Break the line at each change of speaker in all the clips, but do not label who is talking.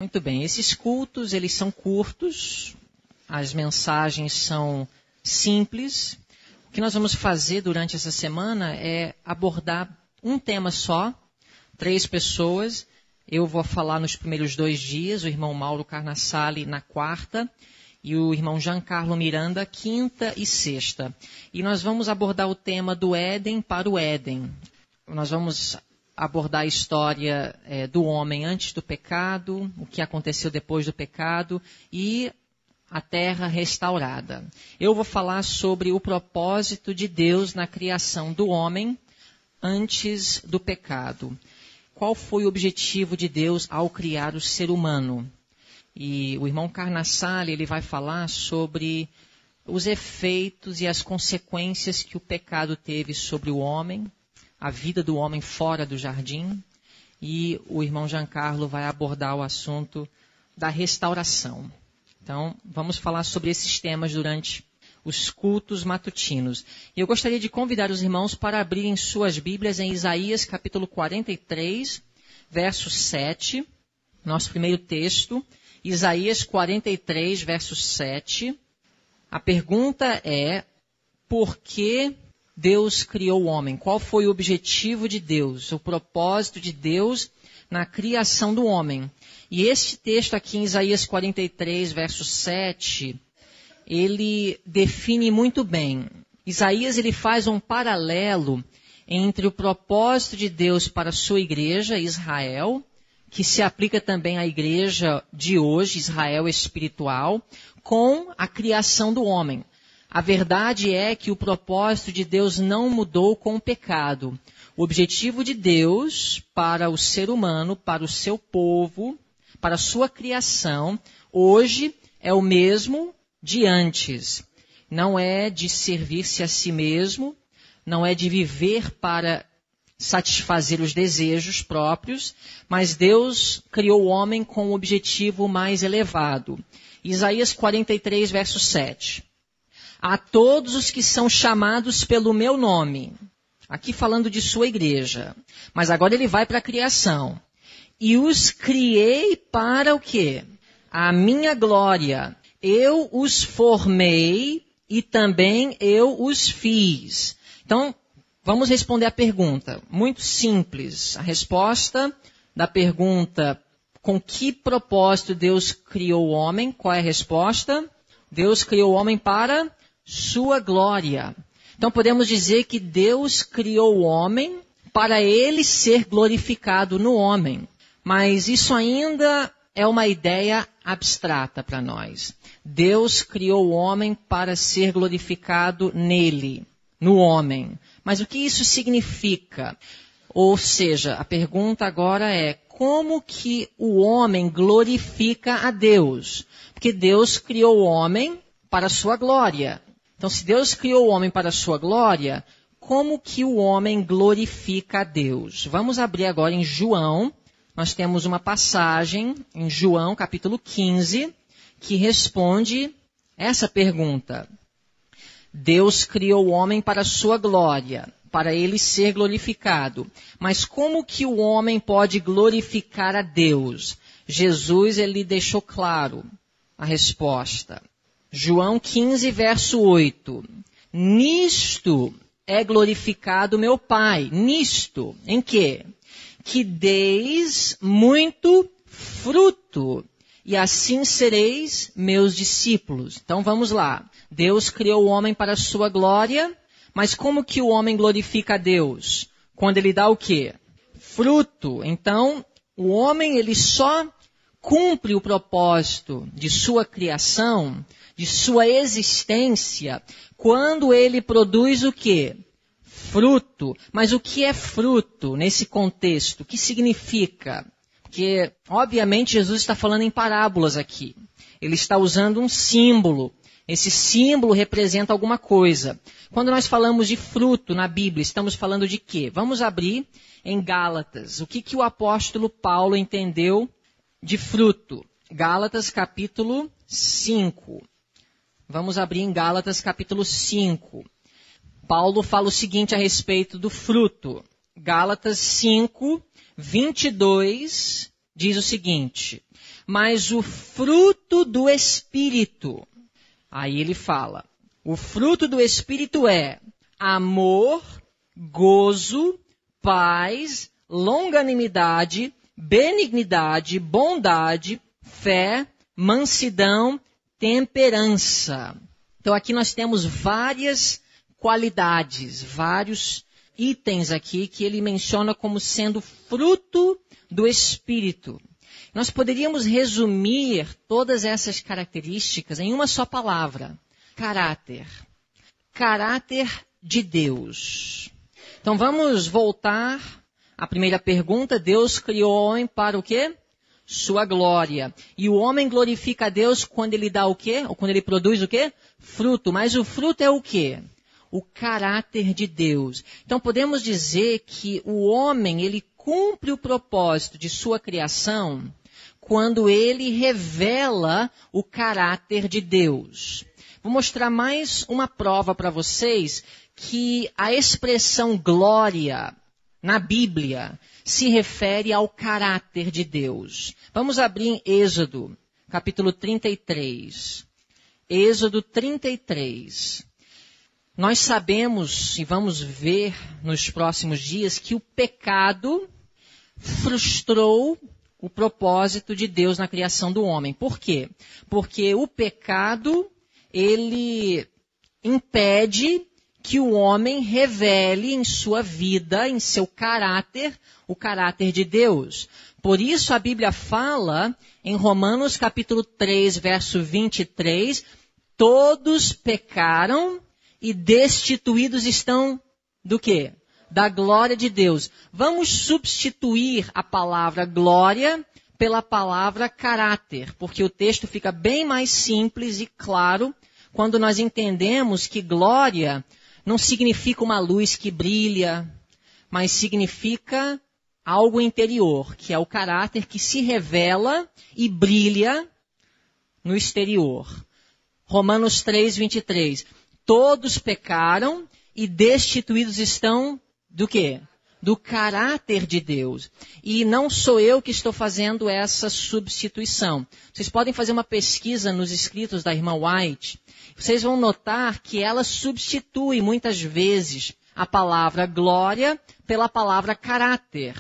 Muito bem, esses cultos, eles são curtos, as mensagens são simples. O que nós vamos fazer durante essa semana é abordar um tema só, 3 pessoas. Eu vou falar nos primeiros 2 dias, o irmão Mauro Carnassali na quarta e o irmão Giancarlo Miranda, quinta e sexta. E nós vamos abordar o tema do Éden para o Éden. Nós vamos abordar a história do homem antes do pecado, o que aconteceu depois do pecado e a terra restaurada. Eu vou falar sobre o propósito de Deus na criação do homem antes do pecado. Qual foi o objetivo de Deus ao criar o ser humano? E o irmão Carnassali, ele vai falar sobre os efeitos e as consequências que o pecado teve sobre o homem, a vida do homem fora do jardim, e o irmão Giancarlo vai abordar o assunto da restauração. Então, vamos falar sobre esses temas durante os cultos matutinos. E eu gostaria de convidar os irmãos para abrirem suas Bíblias em Isaías capítulo 43, verso 7, nosso primeiro texto, Isaías 43, verso 7. A pergunta é, por que Deus criou o homem? Qual foi o objetivo de Deus, o propósito de Deus na criação do homem? E este texto aqui em Isaías 43, verso 7, ele define muito bem. Isaías ele faz um paralelo entre o propósito de Deus para a sua igreja, Israel, que se aplica também à igreja de hoje, Israel espiritual, com a criação do homem. A verdade é que o propósito de Deus não mudou com o pecado. O objetivo de Deus para o ser humano, para o seu povo, para a sua criação, hoje é o mesmo de antes. Não é de servir-se a si mesmo, não é de viver para satisfazer os desejos próprios, mas Deus criou o homem com um objetivo mais elevado. Isaías 43, verso 7. A todos os que são chamados pelo meu nome, aqui falando de sua igreja, mas agora ele vai para a criação. E os criei para o quê? A minha glória. Eu os formei e também eu os fiz. Então, vamos responder a pergunta. Muito simples. A resposta da pergunta, com que propósito Deus criou o homem? Qual é a resposta? Deus criou o homem para sua glória. Então podemos dizer que Deus criou o homem para ele ser glorificado no homem. Mas isso ainda é uma ideia abstrata para nós. Deus criou o homem para ser glorificado nele, no homem. Mas o que isso significa? Ou seja, a pergunta agora é, como que o homem glorifica a Deus? Porque Deus criou o homem para a sua glória. Então, se Deus criou o homem para a sua glória, como que o homem glorifica a Deus? Vamos abrir agora em João. Nós temos uma passagem em João, capítulo 15, que responde essa pergunta. Deus criou o homem para a sua glória, para ele ser glorificado. Mas como que o homem pode glorificar a Deus? Jesus, ele deixou claro a resposta. João 15, verso 8. Nisto é glorificado meu Pai. Nisto, em quê? Que deis muito fruto, e assim sereis meus discípulos. Então vamos lá. Deus criou o homem para a sua glória, mas como que o homem glorifica a Deus? Quando ele dá o quê? Fruto. Então, o homem ele só cumpre o propósito de sua criação, de sua existência, quando ele produz o quê? Fruto. Mas o que é fruto nesse contexto? O que significa? Porque, obviamente, Jesus está falando em parábolas aqui. Ele está usando um símbolo. Esse símbolo representa alguma coisa. Quando nós falamos de fruto na Bíblia, estamos falando de quê? Vamos abrir em Gálatas. O que o apóstolo Paulo entendeu de fruto? Gálatas capítulo 5. Vamos abrir em Gálatas capítulo 5. Paulo fala o seguinte a respeito do fruto. Gálatas 5, 22 diz o seguinte: mas o fruto do Espírito. Aí ele fala, o fruto do Espírito é amor, gozo, paz, longanimidade, benignidade, bondade, fé, mansidão, temperança. Então aqui nós temos várias qualidades, vários itens aqui que ele menciona como sendo fruto do Espírito. Nós poderíamos resumir todas essas características em uma só palavra: caráter. Caráter de Deus. Então vamos voltar à primeira pergunta. Deus criou o homem para o quê? Sua glória. E o homem glorifica a Deus quando ele dá o quê? Ou quando ele produz o quê? Fruto. Mas o fruto é o quê? O caráter de Deus. Então podemos dizer que o homem, ele cumpre o propósito de sua criação quando ele revela o caráter de Deus. Vou mostrar mais uma prova para vocês que a expressão glória na Bíblia se refere ao caráter de Deus. Vamos abrir em Êxodo, capítulo 33. Êxodo 33. Nós sabemos e vamos ver nos próximos dias que o pecado frustrou o propósito de Deus na criação do homem. Por quê? Porque o pecado, ele impede que o homem revele em sua vida, em seu caráter, o caráter de Deus. Por isso a Bíblia fala em Romanos capítulo 3, verso 23, todos pecaram e destituídos estão do quê? Da glória de Deus. Vamos substituir a palavra glória pela palavra caráter, porque o texto fica bem mais simples e claro quando nós entendemos que glória não significa uma luz que brilha, mas significa algo interior, que é o caráter que se revela e brilha no exterior. Romanos 3, 23. Todos pecaram e destituídos estão do quê? Do caráter de Deus. E não sou eu que estou fazendo essa substituição. Vocês podem fazer uma pesquisa nos escritos da irmã White. Vocês vão notar que ela substitui muitas vezes a palavra glória pela palavra caráter.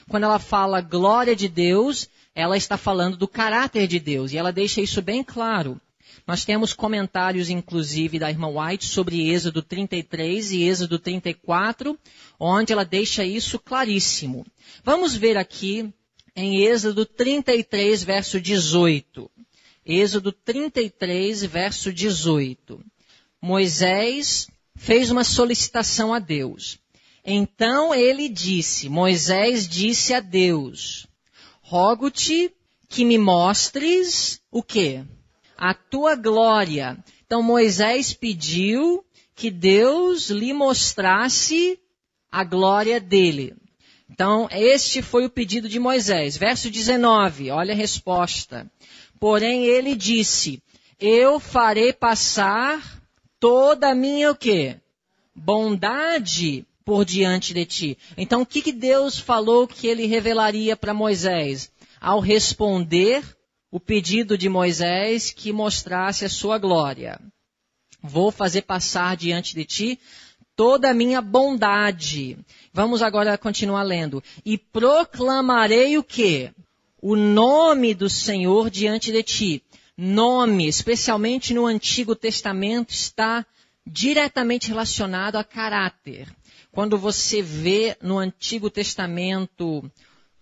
Quando ela fala glória de Deus, ela está falando do caráter de Deus. E ela deixa isso bem claro. Nós temos comentários, inclusive, da irmã White sobre Êxodo 33 e Êxodo 34, onde ela deixa isso claríssimo. Vamos ver aqui em Êxodo 33, verso 18. Êxodo 33, verso 18. Moisés fez uma solicitação a Deus. Então ele disse, Moisés disse a Deus, rogo-te que me mostres o quê? A tua glória. Então Moisés pediu que Deus lhe mostrasse a glória dele. Então este foi o pedido de Moisés. Verso 19, olha a resposta. Porém ele disse, eu farei passar toda a minha o quê? Bondade por diante de ti. Então o que Deus falou que ele revelaria para Moisés? Ao responder o pedido de Moisés que mostrasse a sua glória. Vou fazer passar diante de ti toda a minha bondade. Vamos agora continuar lendo. E proclamarei o quê? O nome do Senhor diante de ti. Nome, especialmente no Antigo Testamento, está diretamente relacionado a caráter. Quando você vê no Antigo Testamento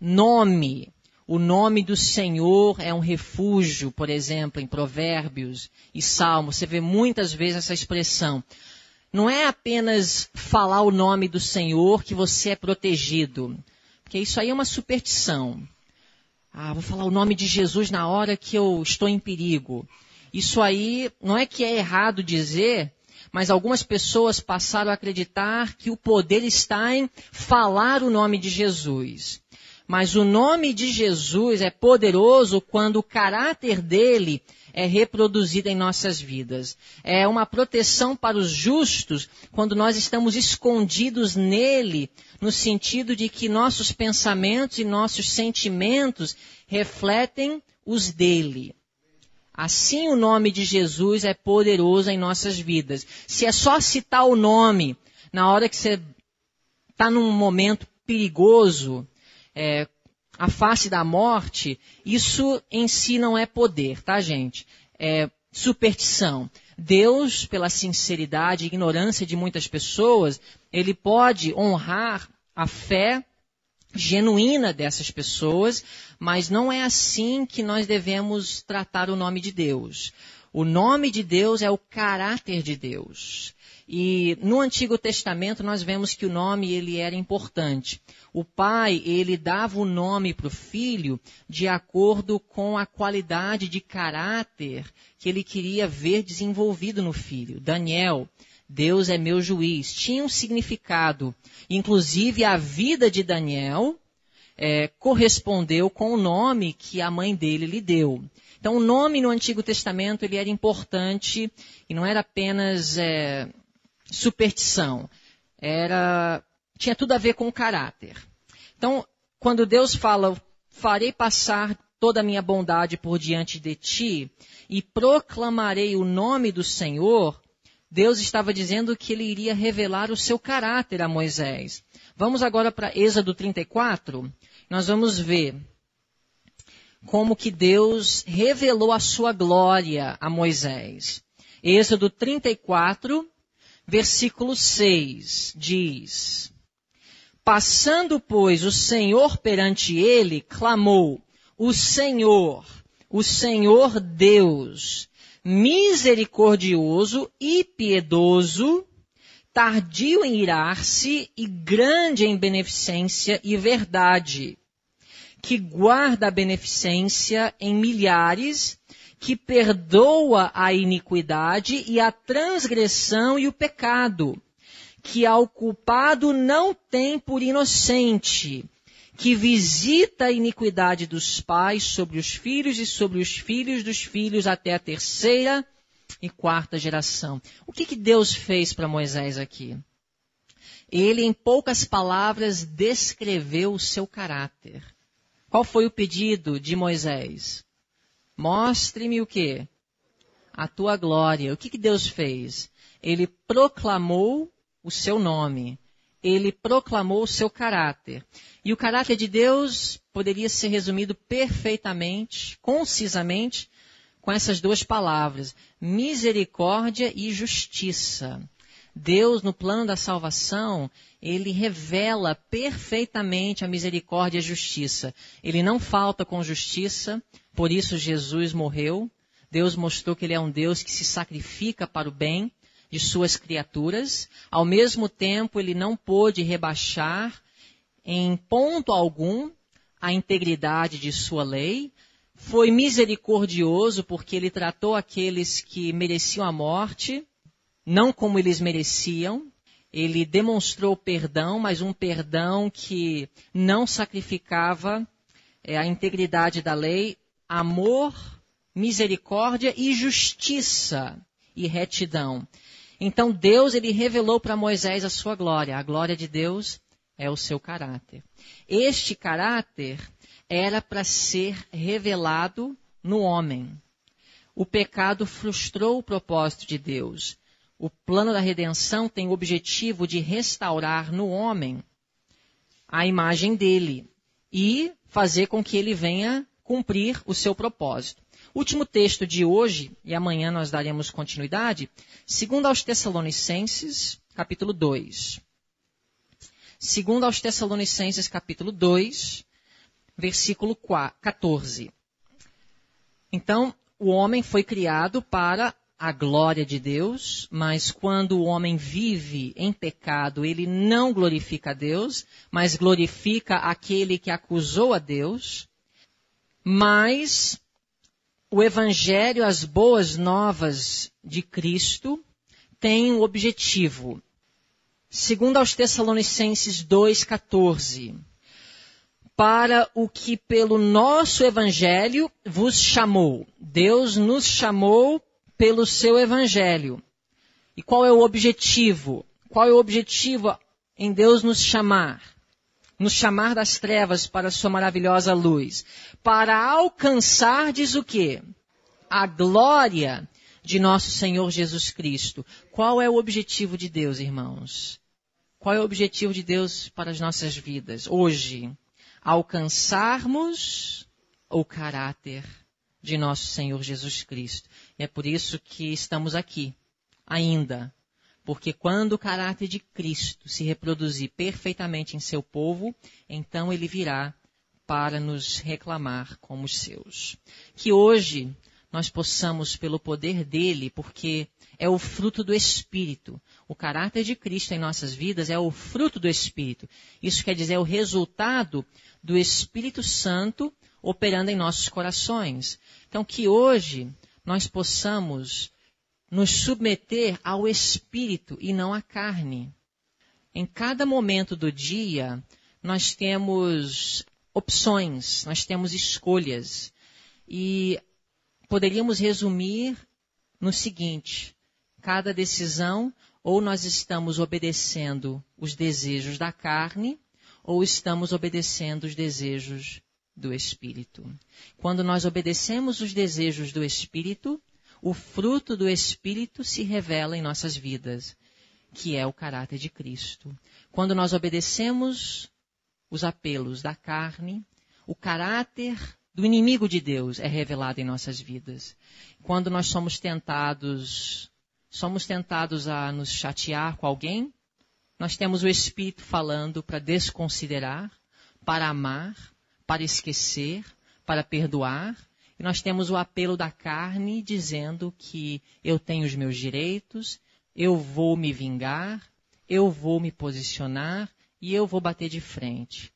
nome, o nome do Senhor é um refúgio, por exemplo, em Provérbios e Salmos. Você vê muitas vezes essa expressão. Não é apenas falar o nome do Senhor que você é protegido. Porque isso aí é uma superstição. Vou falar o nome de Jesus na hora que eu estou em perigo. Isso aí não é que é errado dizer, mas algumas pessoas passaram a acreditar que o poder está em falar o nome de Jesus. Mas o nome de Jesus é poderoso quando o caráter dele é reproduzido em nossas vidas. É uma proteção para os justos quando nós estamos escondidos nele, no sentido de que nossos pensamentos e nossos sentimentos, refletem os dele. Assim o nome de Jesus é poderoso em nossas vidas. Se é só citar o nome na hora que você está num momento perigoso, a face da morte, isso em si não é poder, tá, gente? É superstição. Deus, pela sinceridade e ignorância de muitas pessoas, ele pode honrar a fé genuína dessas pessoas, mas não é assim que nós devemos tratar o nome de Deus. O nome de Deus é o caráter de Deus. E no Antigo Testamento nós vemos que o nome ele era importante. O pai, ele dava o nome para o filho de acordo com a qualidade de caráter que ele queria ver desenvolvido no filho. Daniel, Deus é meu juiz, tinha um significado. Inclusive a vida de Daniel correspondeu com o nome que a mãe dele lhe deu. Então o nome no Antigo Testamento ele era importante e não era apenas superstição. Tinha tudo a ver com o caráter. Então, quando Deus fala, farei passar toda a minha bondade por diante de ti e proclamarei o nome do Senhor, Deus estava dizendo que ele iria revelar o seu caráter a Moisés. Vamos agora para Êxodo 34. Nós vamos ver como que Deus revelou a sua glória a Moisés. Êxodo 34, versículo 6, diz: Passando, pois, o Senhor perante ele, clamou, o Senhor Deus, misericordioso e piedoso, tardio em irar-se e grande em beneficência e verdade, que guarda a beneficência em milhares, que perdoa a iniquidade e a transgressão e o pecado, que ao culpado não tem por inocente, que visita a iniquidade dos pais sobre os filhos e sobre os filhos dos filhos até a 3ª e 4ª geração. O que Deus fez para Moisés aqui? Ele, em poucas palavras, descreveu o seu caráter. Qual foi o pedido de Moisés? Mostre-me o quê? A tua glória. O que Deus fez? Ele proclamou o seu nome. Ele proclamou o seu caráter. E o caráter de Deus poderia ser resumido perfeitamente, concisamente, com essas duas palavras: misericórdia e justiça. Deus, no plano da salvação, ele revela perfeitamente a misericórdia e a justiça. Ele não falta com justiça, por isso Jesus morreu. Deus mostrou que ele é um Deus que se sacrifica para o bem de suas criaturas. Ao mesmo tempo, ele não pôde rebaixar em ponto algum a integridade de sua lei. Foi misericordioso porque ele tratou aqueles que mereciam a morte, não como eles mereciam. Ele demonstrou perdão, mas um perdão que não sacrificava a integridade da lei, amor, misericórdia e justiça e retidão. Então Deus, ele revelou para Moisés a sua glória. A glória de Deus é o seu caráter. Este caráter era para ser revelado no homem. O pecado frustrou o propósito de Deus. O plano da redenção tem o objetivo de restaurar no homem a imagem dele e fazer com que ele venha cumprir o seu propósito. Último texto de hoje, e amanhã nós daremos continuidade, 2 aos Tessalonicenses, capítulo 2. 2 aos Tessalonicenses, capítulo 2, versículo 14. Então, o homem foi criado para a glória de Deus, mas quando o homem vive em pecado, ele não glorifica a Deus, mas glorifica aquele que acusou a Deus. Mas o Evangelho, as boas novas de Cristo, tem um objetivo. 2 aos Tessalonicenses 2,14. Para o que pelo nosso Evangelho vos chamou. Deus nos chamou pelo seu Evangelho. E qual é o objetivo? Qual é o objetivo em Deus nos chamar? nos chamar das trevas para a sua maravilhosa luz, para alcançardes o quê? A glória de nosso Senhor Jesus Cristo. Qual é o objetivo de Deus, irmãos? Qual é o objetivo de Deus para as nossas vidas hoje? Alcançarmos o caráter de nosso Senhor Jesus Cristo. E é por isso que estamos aqui, ainda. Porque quando o caráter de Cristo se reproduzir perfeitamente em seu povo, então ele virá para nos reclamar como os seus. Que hoje nós possamos, pelo poder dele, porque é o fruto do Espírito. O caráter de Cristo em nossas vidas é o fruto do Espírito. Isso quer dizer, é o resultado do Espírito Santo operando em nossos corações. Então, que hoje nós possamos nos submeter ao Espírito e não à carne. Em cada momento do dia, nós temos opções, nós temos escolhas. E poderíamos resumir no seguinte: cada decisão, ou nós estamos obedecendo os desejos da carne, ou estamos obedecendo os desejos do Espírito. Quando nós obedecemos os desejos do Espírito, o fruto do Espírito se revela em nossas vidas, que é o caráter de Cristo. Quando nós obedecemos os apelos da carne, o caráter do inimigo de Deus é revelado em nossas vidas. Quando nós somos tentados a nos chatear com alguém, nós temos o Espírito falando para desconsiderar, para amar, para esquecer, para perdoar. E nós temos o apelo da carne dizendo que eu tenho os meus direitos, eu vou me vingar, eu vou me posicionar e eu vou bater de frente.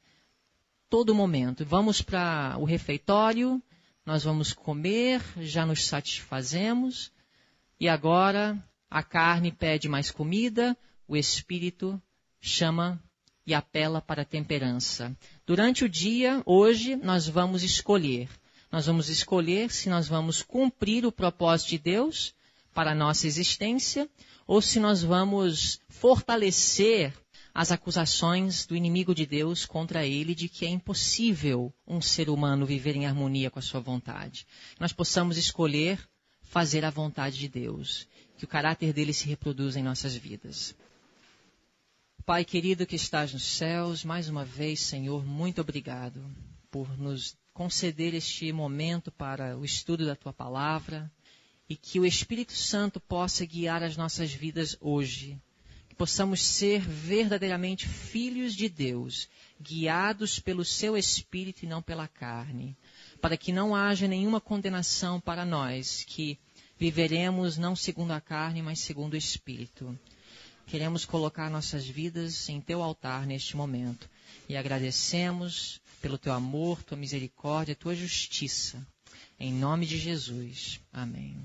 Todo momento. Vamos para o refeitório, nós vamos comer, já nos satisfazemos e agora a carne pede mais comida, o Espírito chama e apela para a temperança. Durante o dia, hoje, nós vamos escolher. Nós vamos escolher se nós vamos cumprir o propósito de Deus para a nossa existência ou se nós vamos fortalecer as acusações do inimigo de Deus contra ele de que é impossível um ser humano viver em harmonia com a sua vontade. Nós possamos escolher fazer a vontade de Deus, que o caráter dele se reproduza em nossas vidas. Pai querido que estás nos céus, mais uma vez, Senhor, muito obrigado por nos conceder este momento para o estudo da Tua Palavra e que o Espírito Santo possa guiar as nossas vidas hoje. Que possamos ser verdadeiramente filhos de Deus, guiados pelo Seu Espírito e não pela carne, para que não haja nenhuma condenação para nós, que viveremos não segundo a carne, mas segundo o Espírito. Queremos colocar nossas vidas em Teu altar neste momento e agradecemos pelo Teu amor, Tua misericórdia, Tua justiça. Em nome de Jesus. Amém.